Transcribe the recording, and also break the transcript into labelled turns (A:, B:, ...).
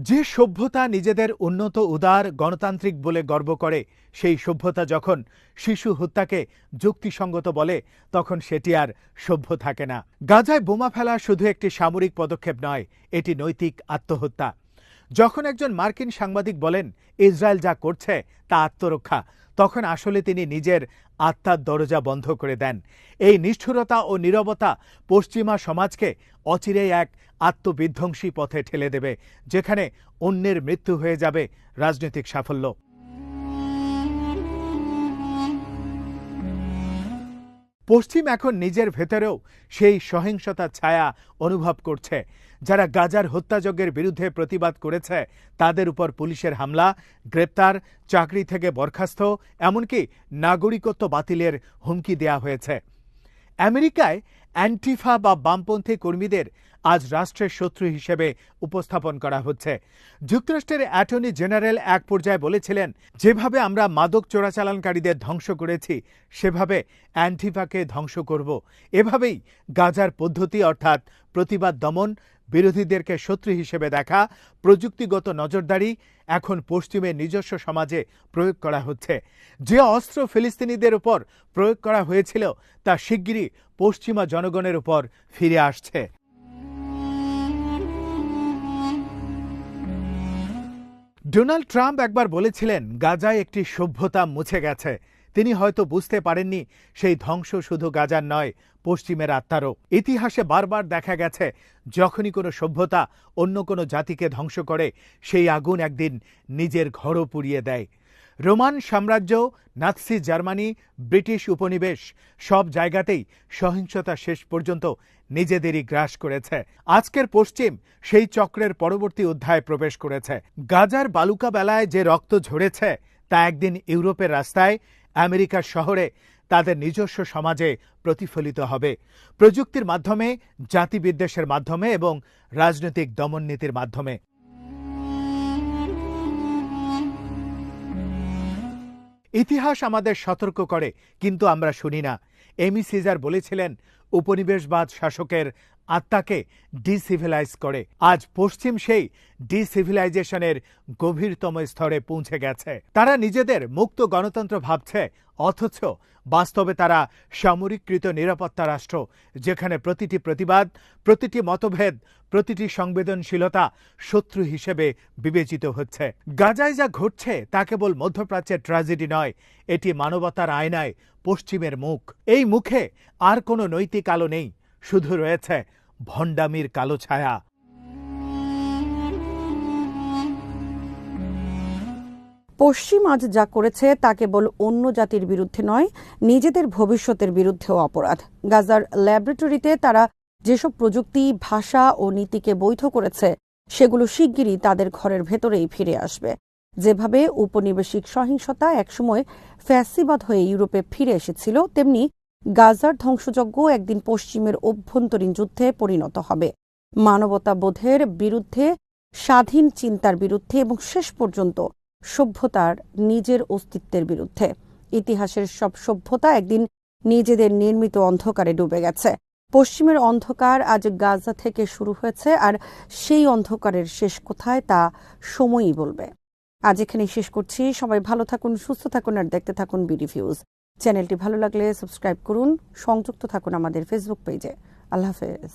A: যে সভ্যতা নিজেদের উন্নত উদার গণতান্ত্রিক বলে গর্ব করে সেই সভ্যতা যখন শিশু হত্যাকে যুক্তিসঙ্গত বলে তখন সেটি আর সভ্য থাকে না। গাজায় বোমা ফেলা শুধু একটি সামরিক পদক্ষেপ নয়, এটি নৈতিক আত্মহত্যা। যখন একজন মার্কিন সাংবাদিক বলেন ইসরায়েল যা করছে তা আত্মরক্ষা, তখন আসলে তিনি নিজের আত্মার দরজা বন্ধ করে দেন। এই নিষ্ঠুরতা ও নীরবতা পশ্চিমা সমাজকে অচিরেই এক আত্মবিধ্বংসী পথে ঠেলে দেবে, যেখানে অন্যের মৃত্যু হয়ে যাবে রাজনৈতিক সাফল্য। পশ্চিম এখন নিজের ভেতরেও সেই সহিংসতার ছায়া অনুভব করছে। যারা গাজার হত্যাযজ্ঞের বিরুদ্ধে প্রতিবাদ করেছে তাদের উপর পুলিশের হামলা, গ্রেপ্তার, চাকরি থেকে বরখাস্ত, এমনকি নাগরিকত্ব বাতিলের হুমকি দেয়া হয়েছে। আমেরিকায় অ্যান্টিফা বা বামপন্থী কর্মীদের আজ রাষ্ট্রের শত্রু হিসেবে উপস্থাপন করা হচ্ছে। যুক্তরাষ্ট্রের অ্যাটর্নি জেনারেল এক পর্যায়ে বলেছিলেন, যেভাবে আমরা মাদক চোরাচালানকারীদের ধ্বংস করেছি সেভাবে অ্যান্টিফাকে ধ্বংস করব। এভাবেই গাজার পদ্ধতি, অর্থাৎ প্রতিবাদ দমন, বিরোধীদেরকে শত্রু হিসেবে দেখা, প্রযুক্তিগত নজরদারি এখন পশ্চিমের নিজস্ব সমাজে প্রয়োগ করা হচ্ছে। যে অস্ত্র ফিলিস্তিনিদের উপর প্রয়োগ করা হয়েছিল তা শিগগিরই পশ্চিমা জনগণের উপর ফিরে আসছে। ডোনাল্ড ট্রাম্প একবার বলেছিলেন গাজায় একটি সভ্যতা মুছে গেছে। তিনি হয়তো বুঝতে পারেননি সেই ধ্বংস শুধু গাজার নয়, পশ্চিমের আত্মারও। ইতিহাসে বারবার দেখা গেছে যখনই কোনো সভ্যতা অন্য কোনো জাতিকে ধ্বংস করে সেই আগুন একদিন নিজের ঘরও পুড়িয়ে দেয়। রোমান সাম্রাজ্য, নাৎসি জার্মানি, ব্রিটিশ উপনিবেশ সব জায়গাতেই সহিংসতা শেষ পর্যন্ত নিজেদেরই গ্রাস করেছে। আজকের পশ্চিম সেই চক্রের পরবর্তী অধ্যায়ে প্রবেশ করেছে। গাজার বালুকা বেলায় যে রক্ত ঝরেছে তা একদিন ইউরোপের রাস্তায়, আমেরিকার শহরে, তাদের নিজস্ব সমাজে প্রতিফলিত হবে। প্রযুক্তির মাধ্যমে, জাতিবিদ্বেষের মাধ্যমে এবং রাজনৈতিক দমননীতির মাধ্যমে। ইতিহাস আমাদের সতর্ক করে, কিন্তু আমরা শুনি না। এমি সিজার বলেছিলেন, উপনিবেশবাদ শাসকের আত্মাকে ডিসিভিলাইজ করে। আজ পশ্চিম সেই ডিসিভিলাইজেশনের গভীরতম স্তরে পৌঁছে গেছে। তারা নিজেদের মুক্ত গণতন্ত্র ভাবছে, অথচ বাস্তবে তারা সামরিককৃত নিরাপত্তা রাষ্ট্র, যেখানে প্রতিটি প্রতিবাদ, প্রতিটি মতভেদ, প্রতিটি সংবেদনশীলতা শত্রু হিসেবে বিবেচিত হচ্ছে। গাজায় যা ঘটছে তা কেবল মধ্যপ্রাচ্যের ট্র্যাজেডি নয়, এটি মানবতার আয়নায় পশ্চিমের মুখ। এই মুখে আর কোনো নৈতিক আলো নেই, শুধু রয়েছে ভণ্ডামির কালো ছায়া।
B: পশ্চিম আজ যা করেছে তা কেবল অন্য জাতির বিরুদ্ধে নয়, নিজেদের ভবিষ্যতের বিরুদ্ধেও অপরাধ। গাজার ল্যাবরেটরিতে তারা যেসব প্রযুক্তি, ভাষা ও নীতিকে বৈধ করেছে সেগুলো শিগগিরই তাদের ঘরের ভেতরেই ফিরে আসবে। যেভাবে উপনিবেশিক সহিংসতা একসময় ফ্যাসিবাদ হয়ে ইউরোপে ফিরে এসেছিল, তেমনি গাজার ধ্বংসযজ্ঞ একদিন পশ্চিমের অভ্যন্তরীণ যুদ্ধে পরিণত হবে। মানবতাবোধের বিরুদ্ধে, স্বাধীন চিন্তার বিরুদ্ধে এবং শেষ পর্যন্ত সভ্যতার নিজের অস্তিত্বের বিরুদ্ধে। ইতিহাসের সব সভ্যতা একদিন নিজেদের নির্মিত অন্ধকারে ডুবে গেছে। পশ্চিমের অন্ধকার আজ গাজা থেকে শুরু হয়েছে, আর সেই অন্ধকারের শেষ কোথায় তা সময়ই বলবে। আজ এখানেই শেষ করছি। সবাই ভালো থাকুন, সুস্থ থাকুন আর দেখতে থাকুন বিডিভিউজ। চ্যানেলটি ভালো লাগলে সাবস্ক্রাইব করুন, সংযুক্ত থাকুন আমাদের ফেসবুক পেজে। আল্লাহ হাফেজ।